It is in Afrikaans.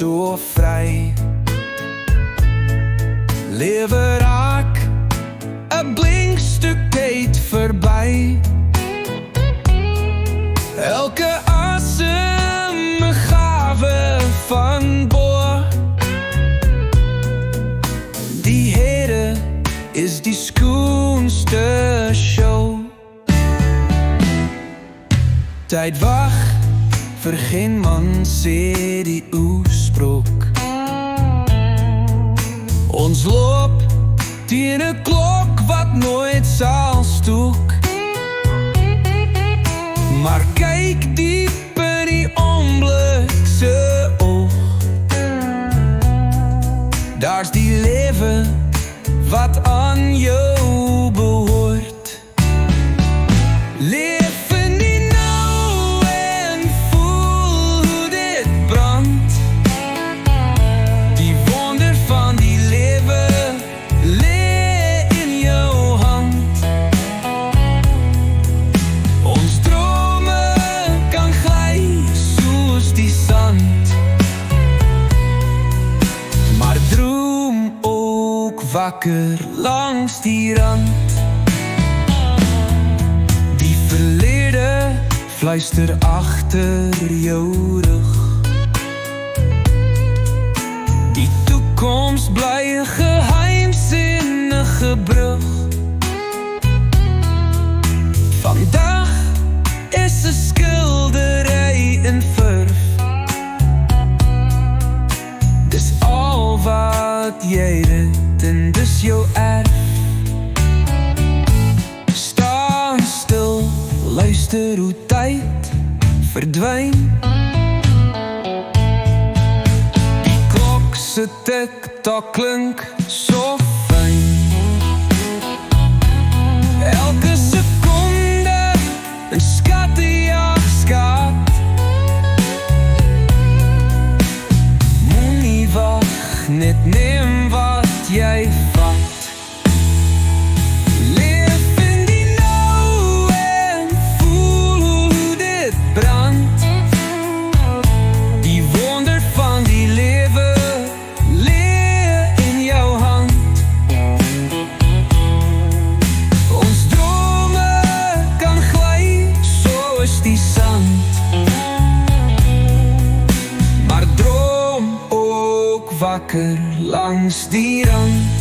so vry. Lewe raak 'n blink stuk tyd verby. Elke asem 'n gawe van bo. Die Here is die skoonste show. Tyd wag vir geen man, sê die oesprok. Ons loop teen 'n klok wat nooit sal stook. Maar kyk diep in die oomblik se oog. Daar's die lewe wat aan jou behoort. Leef in die nou en voel hoe dit brand. Die wonder van die lewe lê in jou hand. Ons drome kan gly soos die sand, maar droom ook wakker langs die rand. Die verlede fluister agter jou rug. Die toekoms bly 'n geheimsinnige brug. Vandag is 'n skildery in verf. Dis al wat jy het en dis jou erf. Staan stil, luister hoe tyd verdwyn. Die klok se tik-tak klink so fyn. Elke sekonde 'n skattejagskaart. Moenie wag, net neem wat jy vat. Leef in die nou en voel hoe dit brand. Die wonder van die lewe lê in jou hand. Ons drome kan gly soos die sand, maar droom ook wakker langs die rand.